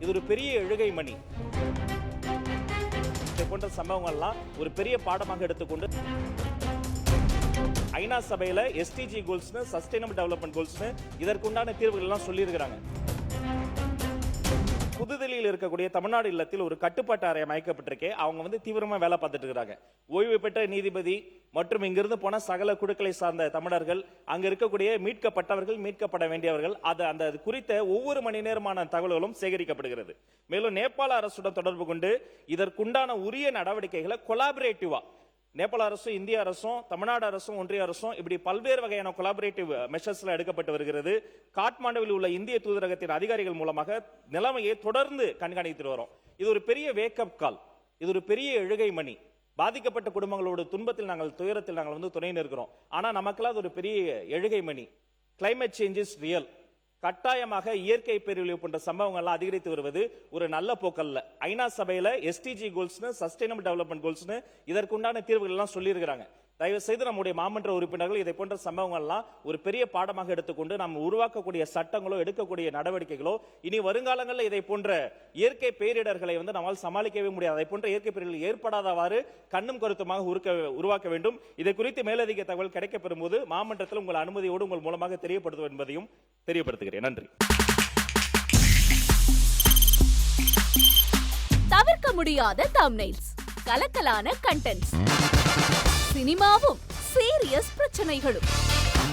இது ஒரு பெரிய எழுகை மணி. இது போன்ற சம்பவங்கள்லாம் ஒரு பெரிய பாடமாக எடுத்துக்கொண்டு ஐநா சபையில SDG கோல்ஸ்னு சஸ்டைனபிள் டெவலப்மெண்ட் கோல்ஸ்னு இதற்குண்டான தீர்வுகள் எல்லாம் சொல்லியிருக்கிறாங்க. புதுதில்லியில் இருக்கக்கூடிய தமிழ்நாடு இல்லத்தில் ஒரு கட்டுப்பாட்டு அறை அமைக்கப்பட்டிருக்கே. அவங்க தீவிரமா வேலை பார்த்துட்டு இருக்காங்க. ஓய்வு பெற்ற நீதிபதி மற்றும் இங்கிருந்து போன சகல குழுக்களை சார்ந்த தமிழர்கள், அங்க இருக்கக்கூடிய மீட்கப்பட்டவர்கள், மீட்கப்பட வேண்டியவர்கள், அந்த குறித்த ஒவ்வொரு மணி நேரமான தகவல்களும் சேகரிக்கப்படுகிறது. மேலும் நேபாள அரசுடன் தொடர்பு கொண்டு இதற்குண்டான உரிய நடவடிக்கைகளை கொலாபரேட்டிவா நேபாள அரசும், இந்திய அரசும், தமிழ்நாடு அரசும், ஒன்றிய அரசும் இப்படி பல்வேறு வகையான கொலாபரேட்டிவ் மெஷர்ஸ்ல எடுக்கப்பட்டு வருகிறது. காட்மாண்டுவில் உள்ள இந்திய தூதரகத்தின் அதிகாரிகள் மூலமாக நிலைமையை தொடர்ந்து கண்காணித்து வரோம். இது ஒரு பெரிய வேக்கப் கால். இது ஒரு பெரிய எழுகை மணி. பாதிக்கப்பட்ட குடும்பங்களோட துன்பத்தில் நாங்கள், துயரத்தில் நாங்கள் துணை நிற்கிறோம். ஆனா நமக்கெல்லாம் அது ஒரு பெரிய எழுகை மணி. Climate change is real. கட்டாயமாக இயற்கை பேரழிவு போன்ற சம்பவங்கள்லாம் அதிகரித்து வருவது ஒரு நல்ல போக்கல்ல. ஐநா சபையில SDG கோல்ஸ்னு சஸ்டைனபிள் டெவலப்மெண்ட் கோல்ஸ்னு இதற்குண்டான தீர்வுகள் எல்லாம் சொல்லியிருக்கிறாங்க. தயவு செய்து நம்முடைய மாமன்ற உறுப்பினர்கள் இதை போன்ற சம்பவங்கள்லாம் ஒரு பெரிய பாடமாக எடுத்துக்கொண்டு நாம் உருவாக்கக்கூடிய சட்டங்களோ, எடுக்கக்கூடிய நடவடிக்கைகளோ, இனி வருங்காலங்களில் இதை போன்ற இயற்கை பேரிடர்களை நம்மால் சமாளிக்கவே முடியாது. அதை போன்ற இயற்கை பேரிடர்கள் ஏற்படாதவாறு கண்ணும் கருத்துமாக உருவாக்க வேண்டும். இதை குறித்து மேலதிக தகவல் கிடைக்கப்பெறும் போது மாமன்றத்தில் உங்கள் அனுமதியோடு உங்கள் மூலமாக தெரியப்படுத்துவோம் என்பதையும் தெரியப்படுத்துகிறேன். நன்றி. தவிர்க்க முடியாத தம்ப்நெயில்ஸ், கலக்கலான கண்டென்ட்ஸ், சினிமாவும் சீரியஸ் பிரச்சனைகளும்,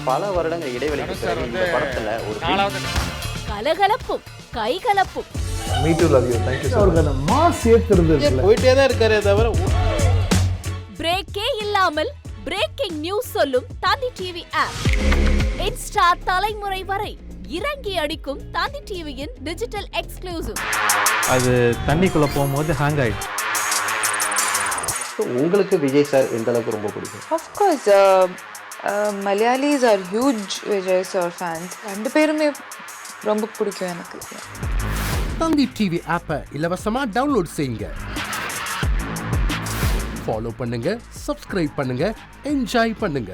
பல வருடங்கள் இடைவெளிக்கு பிறகு இந்த படத்துல ஒரு கலகலப்பும் கைகலப்பும், Me too, love you. Thank you so much. அவர்களை மாஸ் ஏத்துறது இல்ல. போயிட்டே தான் இருக்காரே தவிர பிரேக்கே இல்லாமல் பிரேக்கிங் நியூஸ் சொல்லும் தந்தி டிவி ஆப். இன்ஸ்டா தலைமுறை வரை இறங்கி அடிக்கும் தந்தி டிவியின் டிஜிட்டல் எக்ஸ்க்ளூசிவ். அது தண்ணிக்குள்ள போகும்போது ஹேங் ஆயிடுச்சு. உங்களுக்கு விஜய் சார் எந்த அளவுக்கு ரொம்ப பிடிக்கும்? Of course, Malayalis are huge Vijay sir fans. ரெண்டு பேருமே ரொம்ப பிடிக்கும் எனக்கு. தந்தி டிவி ஆப்பை இலவசமா டவுன்லோட் செய்யுங்க. ஃபாலோ பண்ணுங்க, சப்ஸ்கிரைப் பண்ணுங்க, என்ஜாய் பண்ணுங்க.